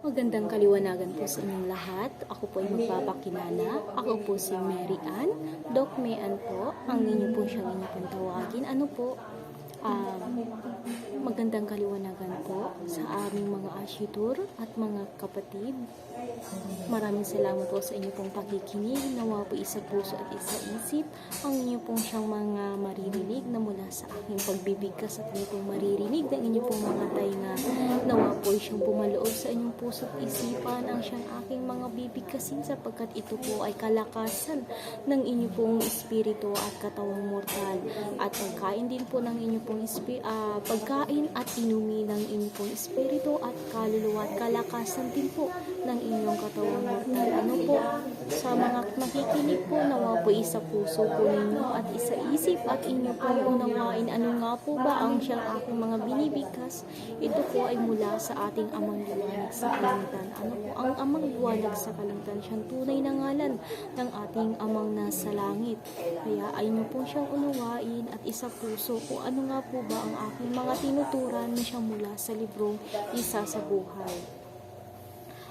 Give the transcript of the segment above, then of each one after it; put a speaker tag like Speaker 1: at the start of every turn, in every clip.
Speaker 1: Magandang kaliwanagan po sa inyong lahat. Ako po ay magpapakilala. Ako po si Mary Ann. Doc May Ann po. Ang inyo po siyang inyo pong tawagin. Ano po? Magandang kaliwanagan po sa aming mga ashitur at mga kapatid. Maraming salamat po sa inyo pong pakikinig. Nawa po isa puso at isa isip ang inyo pong siyang mga maririnig na mula sa aking pagbibigkas at inyo pong maririnig ng inyo pong mga tainga. Nawa po siyang pumaloob sa inyong puso at isipan ang siyang aking mga bibigkasin sapagkat ito po ay kalakasan ng inyo pong espiritu at katawang mortal at pagkain din po ng inyo pong pagkain at inumin ng inyong pong espiritu at kaluluwa at kalakasan din po ng inyong katawang mortal. Ano po, sa mga nakikinig po, nawa po isa puso po ninyo at isa isip at inyo pong unawain. Ano nga po ba ang siyang aking mga binibigkas? Ito po ay mula sa ating amang liwanag sa kalangitan. Ano po, ang amang liwanag sa kalangitan, siyang tunay na ngalan ng ating amang nasa langit. Kaya ay inyo po siyang unawain at isa puso kung ano nga po ba ang aking mga tinuturan na siya mula sa librong Isa sa Buhay.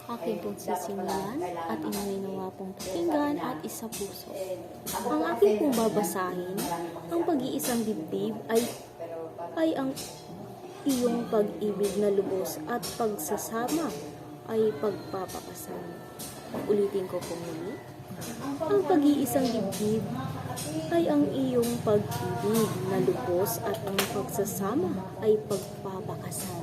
Speaker 1: Aking pong sisimulan at inyo'y nawa pong pakinggan at isa puso. Ang aking pong babasahin, ang pag-iisang dibdib ay ang iyong pag-ibig na lubos at pagsasama ay pagpapakasal. Ulitin ko po muli. Ang pag-iisang dibdib ay ang iyong pag-ibig na lubos at ang pagsasama ay pagpapakasal.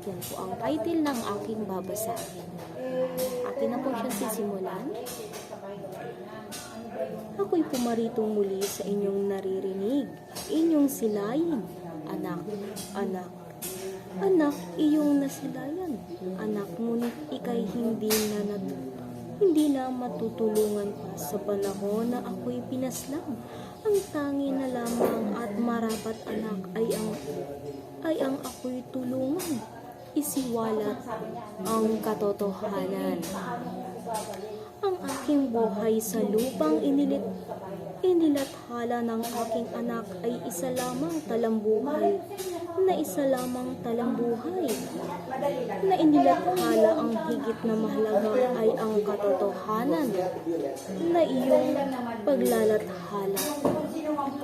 Speaker 1: Yan po ang title ng aking babasahin. Akin na po siyang sisimulan. Ako'y pumaritong muli sa inyong naririnig, inyong silayin, anak, anak. Anak, iyong nasilayan, anak, ngunit ikay hindi na matutulungan pa sa panahon na ako'y pinaslang. Ang tangi na lamang at marapat, anak, ay ang ako'y tulungan. Isiwalat ang katotohanan. Ang aking buhay sa lupang inilathala ng aking anak ay isa lamang talambuhay, na inilathala ang higit na mahalaga ay ang katotohanan na iyong paglalathala.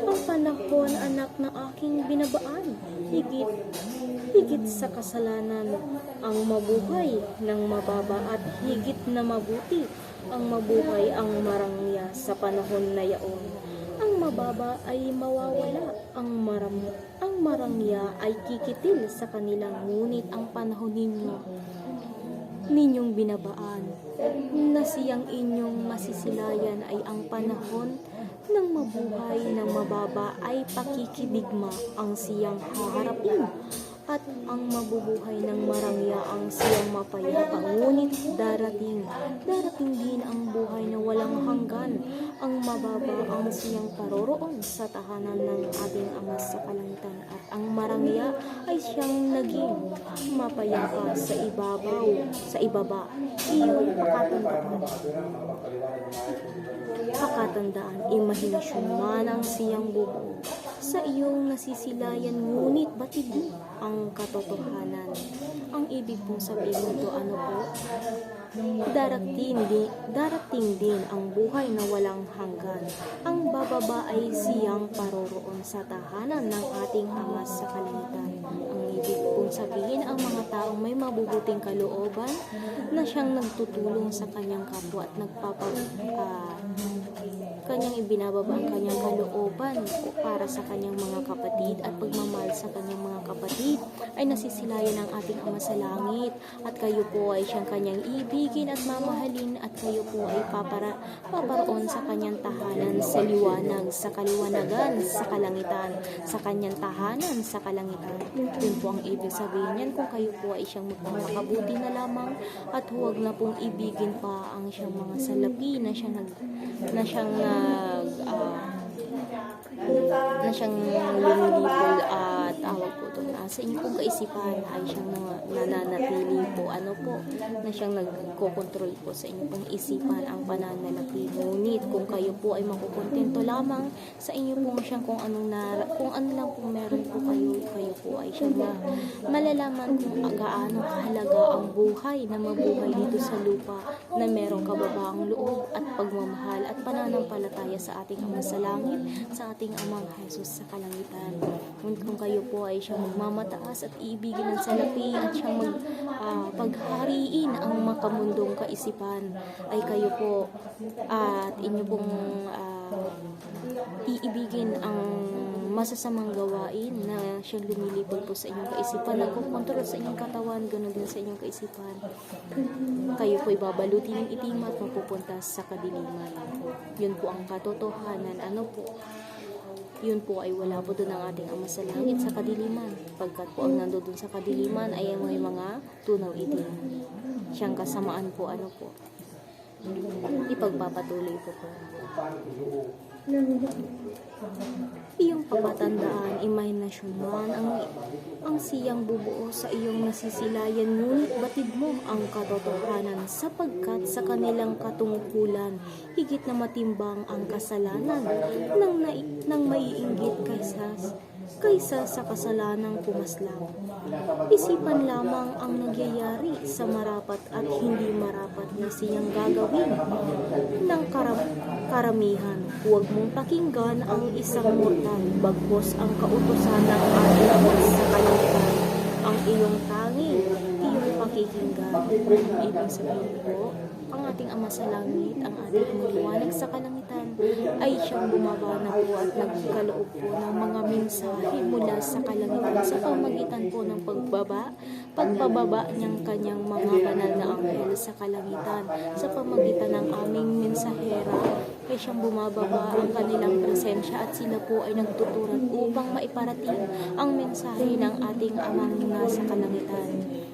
Speaker 1: Ang panahon, anak, na aking binabaan, higit sa kasalanan ang mabuhay ng mababa at higit na mabuti ang mabuhay ang marangya sa panahon na yaon. Ang mababa ay mawawala, ang marangya ay kikitil sa kanilang, ngunit ang panahon ninyong binabaan na siyang inyong masisilayan ay ang panahon ng mabuhay ng mababa ay pakikidigma ang siyang haharapin at ang mabubuhay ng marangya ang siyang mapayapa. Ngunit darating din ang buhay na walang hanggan. Ang mababa ang siyang paroroon sa tahanan ng ating Ama sa kalangitan at ang marangya ay siyang naging mapayapa sa ibaba. Iyong pakatandaan, imahinasyon man ang siyang bubuo sa iyong nasisilayan, ngunit batid ang katotohanan. Ang ibig pong sabihin nito, ano po? Darating din ang buhay na walang hanggan. Ang bababa ay siyang paroroon sa tahanan ng ating Ama sa kalangitan. Ang ibig pong sabihin, ang mga taong may mabubuting kalooban na siyang nagtutulong sa kanyang kapwa at kanyang ibinababa ang kanyang kalooban para sa kanyang mga kapatid at pagmamahal sa kanyang mga kapatid ay nasisilayan ng ating Ama sa langit at kayo po ay siyang kanyang ibigin at mamahalin at kayo po ay paparoon sa kanyang tahanan sa liwanag, sa kaliwanagan, sa kalangitan, sa kanyang tahanan, sa kalangitan. Yun po ang ibig sabihin niyan kung kayo po ay siyang magmakabuti na lamang at huwag na pong ibigin pa ang siyang mga salapi na siyang na siyang lumilipol at tawag po doon. Sa inyo pong kaisipan ay siyang nananatili po, na siyang nagkokontrol po sa inyo pong isipan ang pananalapi. Ngunit kung kayo po ay makukontento lamang sa inyo pong siyang kung ano lang po meron po kayo po ay siyang malalaman kung gaano kahalaga ang buhay na mabuhay dito sa lupa na merong kababaang loob at pagmamahal at pananampalataya sa ating Ama sa langit, sa ating Amang Jesus sa kalangitan. Kung kayo po ay siyang magmamataas at iibigin ng salapi at siyang paghariin ang makamundong kaisipan, ay kayo po at inyo pong iibigin ang masasamang gawain na siyang lumilipol po sa inyong kaisipan, nagkukontrol sa inyong katawan, ganoon din sa inyong kaisipan. Kayo po ibabalutin ng itim at mapupunta sa kadiliman. Yun po ang katotohanan. Yun po ay wala po doon ang ating Ama sa langit sa kadiliman. Pagkat po ang nandoon sa kadiliman ay ang mga tunaw itim. Siyang kasamaan po, ipagpapatuloy po. Iyong papatandaan, imahinasyon man ang siyang bubuo sa iyong nasisilayan, ngunit batid mo ang katotohanan, sapagkat sa kanilang katungkulan higit na matimbang ang kasalanan nang maiinggit kaysa sa kasalanang pumaslang. Isipan lamang ang nagyayari sa marapat at hindi marapat na siyang gagawin ng karamihan. Huwag mong pakinggan ang isang mortal, bagkos ang kautusan ng ating Ama sa kalangitan, ang iyong pakikinggan. Ibig sabihin po, ang ating Ama sa langit, ang ating maliwanag sa kalangitan, ay siyang bumaba na po at nagkaloob po ng mga mensahe mula sa kalangitan sa pamagitan po ng pagbababa niyang kanyang mga banal na anghel sa kalangitan, sa pamagitan ng aming mensahera, ay siyang bumababa ang kanilang presensya at sila po ay nagtuturan upang maiparating ang mensahe ng ating Amang nasa kalangitan.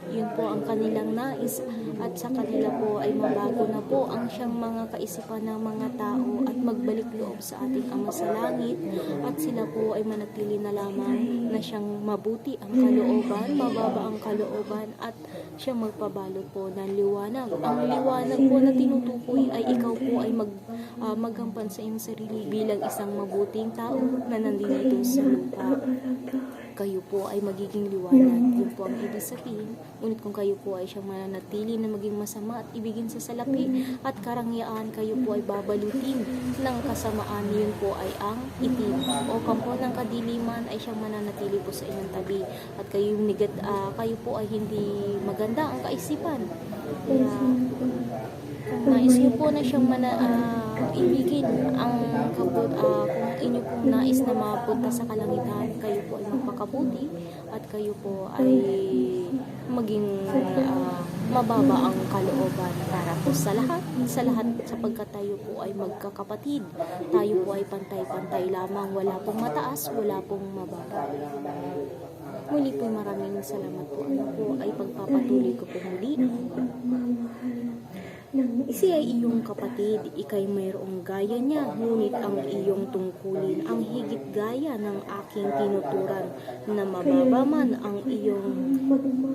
Speaker 1: Yun po ang kanilang nais, at sa kanila po ay mabago na po ang siyang mga kaisipan ng mga tao at magbalik loob sa ating Ama sa langit, at sila po ay manatili na lamang na siyang mabuti ang kalooban, mababa ang kalooban, at siyang magpabalot po ng liwanag. Ang liwanag po na tinutukoy ay ikaw po ay maghampan sa iyong sarili bilang isang mabuting tao na nandito sa lupa. Kayo po ay magiging liwanag. Yun po ang ibig sabihin. Ngunit kung kayo po ay siyang mananatili na maging masama at ibigin sa salapi at karangyaan, kayo po ay babalutin ng kasamaan. Yun po ay ang itim o kampo ng kadiliman ay siyang mananatili po sa inyong tabi. At kayo po ay hindi maganda ang kaisipan. Kung nais niyo po na siyang ibigin kung inyo pong nais na mapunta sa kalangitan, kayo po ay magpakabuti at kayo po ay maging mababa ang kalooban para po sa lahat, sapagkat tayo po ay magkakapatid. Tayo po ay pantay-pantay lamang, wala pong mataas, wala pong mababa. Muli po maraming salamat po. Ay pagpapatuloy ko po muli. Siya ay iyong kapatid, ikay mayroong gaya niya, ngunit ang iyong tungkulin ang higit gaya ng aking tinuturan, na mababa man ang iyong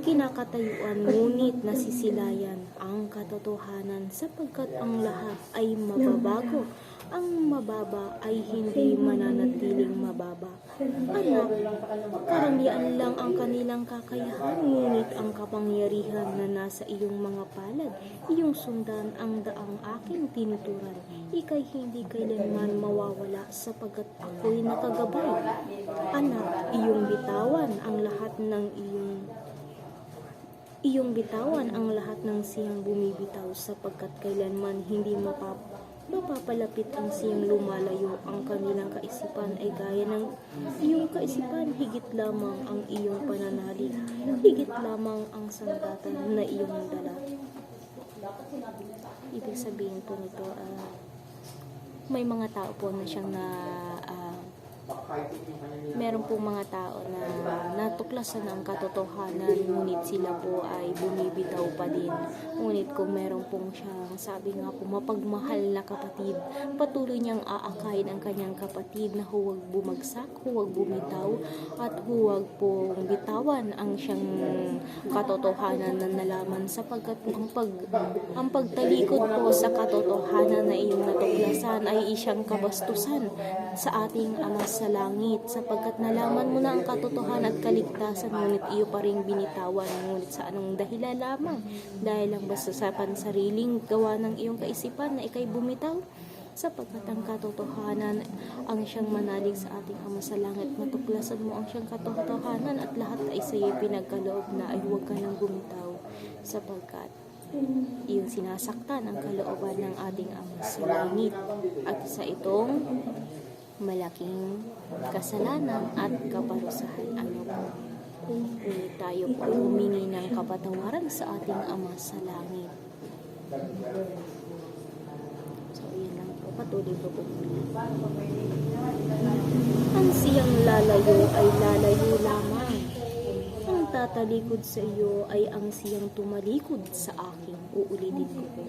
Speaker 1: kinakatayuan, ngunit nasisilayan ang katotohanan, sapagkat ang lahat ay mababago. Ang mababa ay hindi mananatiling mababa. Anak, karangyaan lang ang kanilang kakayahan, ngunit ang kapangyarihan na nasa iyong mga palad, iyong sundan ang daang aking tinuturan. Ika'y hindi kailanman mawawala, sapagkat ako'y nakagabay. Anak, iyong bitawan ang lahat ng siyang bumibitaw, sapagkat kailanman hindi mapapalapit ang siyang lumalayo. Ang kanilang kaisipan ay gaya ng iyong kaisipan, higit lamang ang iyong pananalig, higit lamang ang sandatan na iyong dala. Ibig sabihin po nito, may mga tao po na siyang meron pong mga tao na natuklasan ang katotohanan, ngunit sila po ay bumibitaw pa din. Ngunit kung meron pong siyang, sabi nga po, mapagmahal na kapatid, patuloy niyang aakayin ang kanyang kapatid na huwag bumagsak, huwag bumitaw, at huwag pong bitawan ang siyang katotohanan na nalaman, sapagkat ang pagtalikod po sa katotohanan na iyong natuklasan ay isang kabastusan sa ating Ama sa langit, sapagkat nalaman mo na ang katotohanan at kaligtasan, ngunit iyo pa rin binitawan, ngunit sa anong dahilan lamang? Dahil lang basta sa pansariling gawa ng iyong kaisipan na ikay bumitaw, sapagkat ang katotohanan ang siyang manalig sa ating Ama sa langit. Matuklasan mo ang siyang katotohanan at lahat ay sa iyo pinagkaloob na ay huwag ka nang bumitaw, sapagkat iyong sinasaktan ang kalooban ng ating Ama sa langit, at sa itong malaking kasalanan at kaparusahan. Ano po? Ngunit tayo po ay humingi ng kapatawaran sa ating Ama sa langit. So, yun lang po. Patuloy po po. Ang siyang lalayo ay lalayo lamang. Ang tatalikod sa iyo ay ang siyang tumalikod sa akin. Uulitin ko po.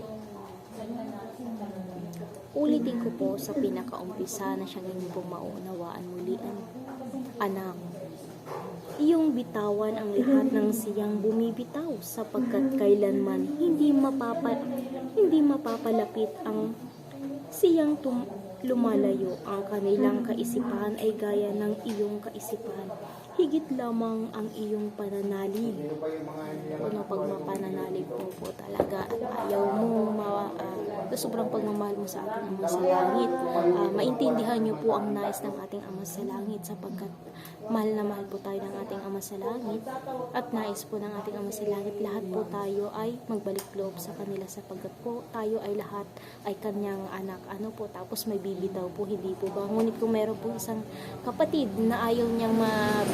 Speaker 1: Ulitin ko po sa pinakaumpisa na siyang inyong pong maunawaan mulian. Anak, iyong bitawan ang lahat ng siyang bumibitaw, sapagkat kailanman hindi mapapalapit ang siyang lumalayo. Ang kanilang kaisipan ay gaya ng iyong kaisipan. Higit lamang ang iyong pananalig. Kung pag mapananalig po talaga at ayaw mo sa sobrang pagmamahal mo sa ating Ama sa langit, maintindihan niyo po ang nais ng ating Ama sa langit, sapagkat mahal na mahal po tayo ng ating Ama sa langit, at nais po ng ating Ama sa langit lahat po tayo ay magbalik loob sa kanila, sapagkat po tayo ay lahat ay kanyang anak. Ano po, tapos may bibitaw po, hindi po ba? Ngunit kung meron po isang kapatid na ayaw niyang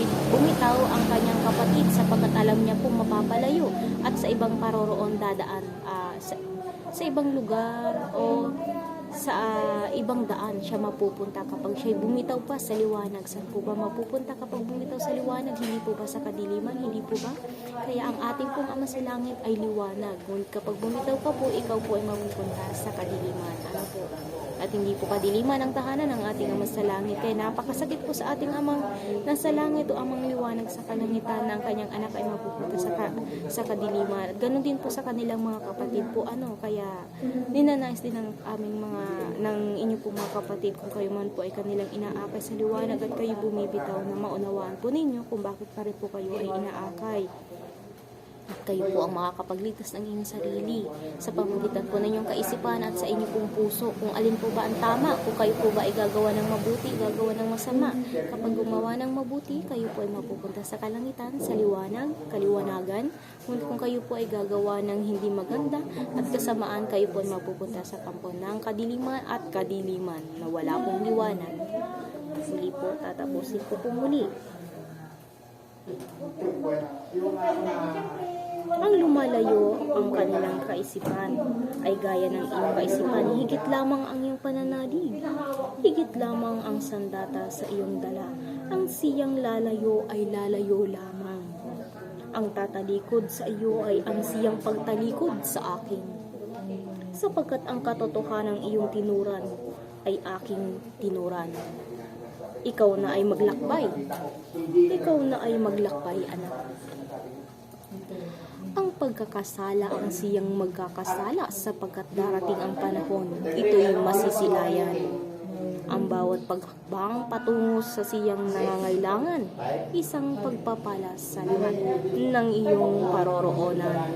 Speaker 1: bumitaw ang kanyang kapatid, sapagkat alam niya po mapapalayo at sa ibang paroroon dadaan, sa ibang lugar o sa ibang daan siya mapupunta kapag siya bumitaw pa sa liwanag. Saan po ba mapupunta kapag bumitaw sa liwanag? Hindi po ba sa kadiliman? Hindi po ba? Kaya ang ating pong Ama sa langit ay liwanag. Ngunit kapag bumitaw ka po, ikaw po ay mapupunta sa kadiliman. Ano po? At hindi po kadiliman ang tahanan ng ating Ama sa langit. Kaya napakasakit po sa ating Amang nasa langit o Amang liwanag sa kalangitan na ang kanyang anak ay mapupunta sa kadiliman. At ganun din po sa kanilang mga kapatid po. Kaya ninanais din ng aming ng inyo po mga kapatid, kung kayo man po ay kanilang inaakay sa liwanag at kayo bumibitaw, na maunawaan po ninyo kung bakit pa rin po kayo ay inaakay. At kayo po ang makakapagligtas ng inyong sarili sa pamamagitan po ng inyong kaisipan at sa inyong pong puso, kung alin po ba ang tama, kung kayo po ba ay gagawa ng mabuti, gagawa ng masama. Kapag gumawa ng mabuti, kayo po ay mapupunta sa kalangitan, sa liwanag, kaliwanagan. Ngunit kung kayo po ay gagawa ng hindi maganda at kasamaan, kayo po ay mapupunta sa kampo ng kadiliman at kadiliman na wala pong liwanag. Muli po, tatapusin ko po muli. Ang lumalayo ang kanilang kaisipan ay gaya ng iyong kaisipan. Higit lamang ang iyong pananalig, higit lamang ang sandata sa iyong dala. Ang siyang lalayo ay lalayo lamang. Ang tatalikod sa iyo ay ang siyang pagtalikod sa akin, sapagkat ang katotohanan ng iyong tinuran ay aking tinuran. Ikaw na ay maglakbay. Ikaw na ay maglakbay, anak. Ang pagkakasala ang siyang magkakasala, sapagkat darating ang panahon, ito'y masisilayan. Ang bawat paghakbang patungo sa siyang nangangailangan, isang pagpapala sa lahat ng iyong paroroonan.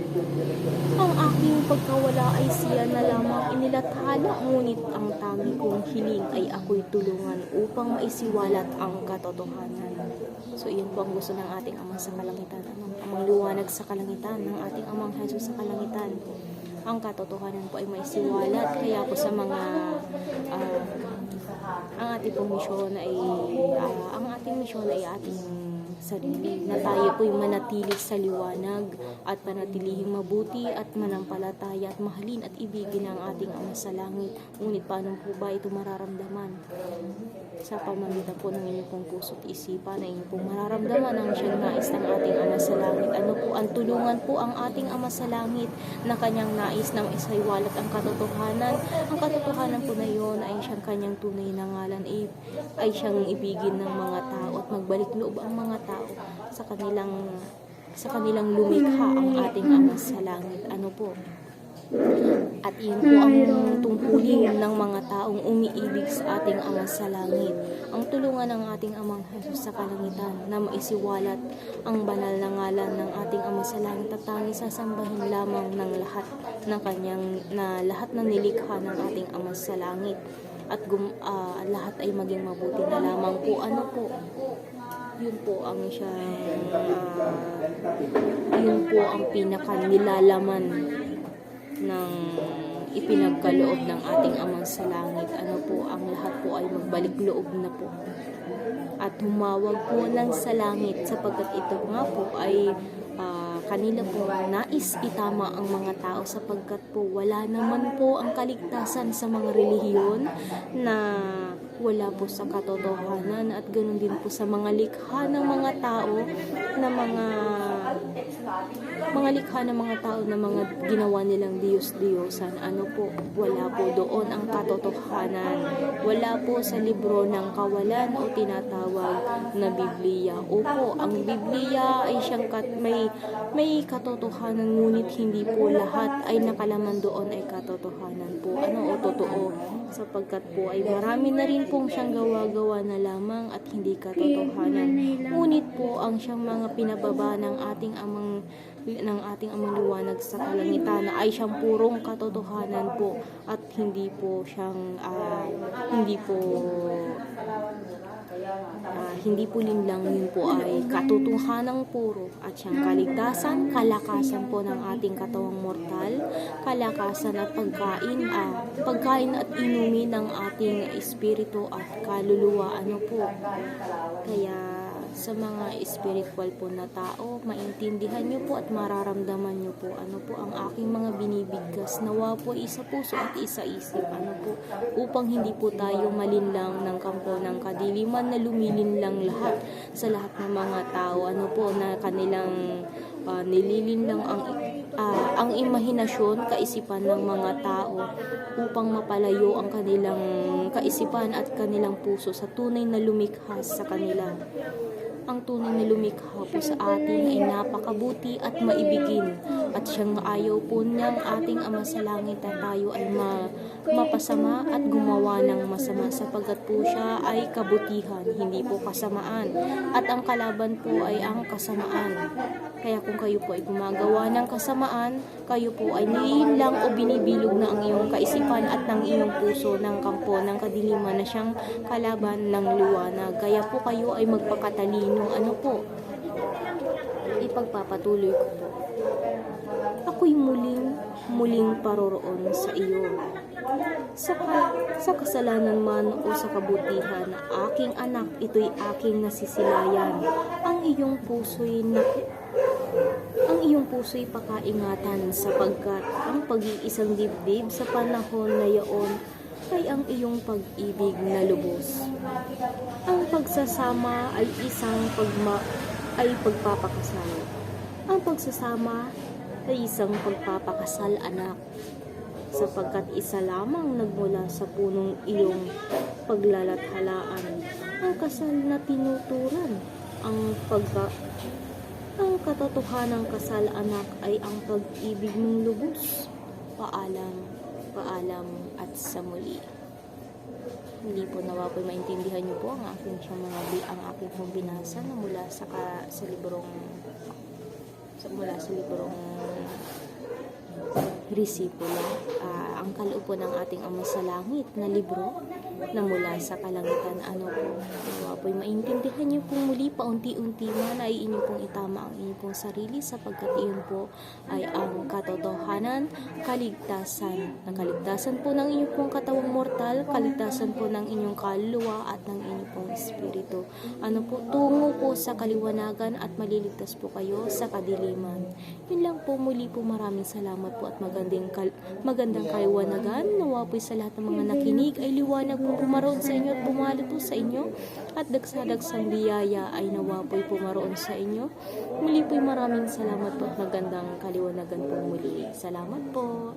Speaker 1: Ang aking pagkawala ay siya na lamang inilathala, ngunit ang tangi kong hiling ay ako'y tulungan upang maisiwalat ang katotohanan. So, iyon po ang gusto ng ating Amang sa kalangitan, amang liwanag sa kalangitan, ng ating Amang Jesus sa kalangitan. Ang katotohanan po ay maisiwalat. Kaya po sa mga ang ating misyon ay ating sarili, na tayo po'y manatili sa liwanag at panatilihing mabuti at manampalataya at mahalin at ibigin ang ating Ama sa langit. Ngunit paano po ba ito mararamdaman? Sa pamamagitan po ng inyong pong puso at isipan na inyong pong mararamdaman ang siyang nais ng ating Ama sa langit. Ano po ang tulungan po ang ating Ama sa langit na kanyang nais na isaiwalat ang katotohanan. Ang katotohanan po na iyon ay siyang kanyang tunay na ngalan, ay siyang ibigin ng mga tao at magbalik loob ang mga tao sa kanilang lumikha ang ating Ama sa langit. Ano po? At iyon po ang tungkulin ng mga taong umiibig sa ating Ama sa langit. Ang tulungan ng ating Amang Jesus sa kalangitan na maisiwalat ang banal na ngalan ng ating Ama sa langit at tanging sasambahin lamang ng lahat ng lahat ng nilikha ng ating Ama sa langit. At lahat ay maging mabuti na lamang po. Ano po? Yun po ang yun po ang pinakanilalaman ng ipinagkaloob ng ating Amang sa langit. Ano po, ang lahat po ay magbalik loob na po at humawag po ng sa langit, sapagkat ito nga po ay kanila po nais itama ang mga tao, sapagkat po wala naman po ang kaligtasan sa mga relihiyon na wala po sa katotohanan, at ganoon din po sa mga likha ng mga tao na mga likha ng mga tao na mga ginawa nilang Diyos-Diyosan. Ano po, wala po doon ang katotohanan. Wala po sa libro ng kawalan o tinatawag na Biblia. Opo, ang Biblia ay siyang may katotohanan, ngunit hindi po lahat ay nakalaman doon ay katotohanan po. Ano o totoo, sapagkat po ay marami na rin pong siyang gawa-gawa na lamang at hindi katotohanan. Ngunit po ang siyang mga pinababa ng ating amang liwanag sa kalangitan na ay siyang purong katotohanan po, at hindi po linlang, yun po ay katotohanan puro, at siyang kaligtasan, kalakasan po ng ating katawang mortal, kalakasan at pagkain at inumin ng ating espiritu at kaluluwa. Ano po, kaya sa mga spiritual po na tao, maintindihan nyo po at mararamdaman nyo po ano po ang aking mga binibigkas, nawa po isa puso at isa isip, ano po, upang hindi po tayo malinlang ng kampo ng kadiliman na lumilinlang lahat sa lahat ng mga tao, ano po, na kanilang nililinlang ang imahinasyon, kaisipan ng mga tao upang mapalayo ang kanilang kaisipan at kanilang puso sa tunay na lumikha sa kanila. Ang tunay na lumikha po sa atin ay napakabuti at maibigin, at siyang ayaw po ng ating Ama sa langit na tayo ay mapasama at gumawa ng masama, sapagkat po siya ay kabutihan, hindi po kasamaan, at ang kalaban po ay ang kasamaan. Kaya kung kayo po ay gumagawa ng kasamaan, kayo po ay nilinlang o binibilog na ang iyong kaisipan at ng iyong puso ng kampo ng kadiliman na siyang kalaban ng liwanag. Kaya po kayo ay magpakatalino. Ano po? Ipagpapatuloy ko po. Ako'y muling paroroon sa iyo. Sa kasalanan man o sa kabutihan, aking anak, ito'y aking nasisilayan. Ang iyong puso'y pakaingatan, sapagkat ang pag-iisang dibdib sa panahon na yaon ay ang iyong pag-ibig na lubos. Ang pagsasama ay pagpapakasal. Ang pagsasama ay isang pagpapakasal, anak, sapagkat isa lamang nagmula sa punong iyong paglalathalaan. Ang kasal na tinuturan, ang katotohanang kasal, anak, ay ang pag-ibig ng lubos. Paalam at sa muli. Hindi po nawa po maintindihan niyo po ang aking pong binasa na mula sa librong Risipula. Ang kaloob po ng ating Ama sa langit na libro na mula sa kalangitan. Ano po, nawa po'y maintindihan niyo pong muli paunti-unti man ay inyo pong itama ang inyo pong sarili sapagkat iyon po ay ang katotohanan, kaligtasan. Ang kaligtasan po ng inyong pong katawang mortal, kaligtasan po ng inyong kaluluwa at ng inyong pong espiritu. Ano po, tungo po sa kaliwanagan at maliligtas po kayo sa kadiliman. Yun lang po, muli po maraming salamat po at magandang kaliwanagan. Nawa po sa lahat ng mga nakinig ay liwanag po pumaroon sa inyo at bumalot po sa inyo at dagsadagsang biyaya ay nawa po pumaroon sa inyo. Muli po maraming salamat po at magandang kaliwanagan po muli. Salamat po.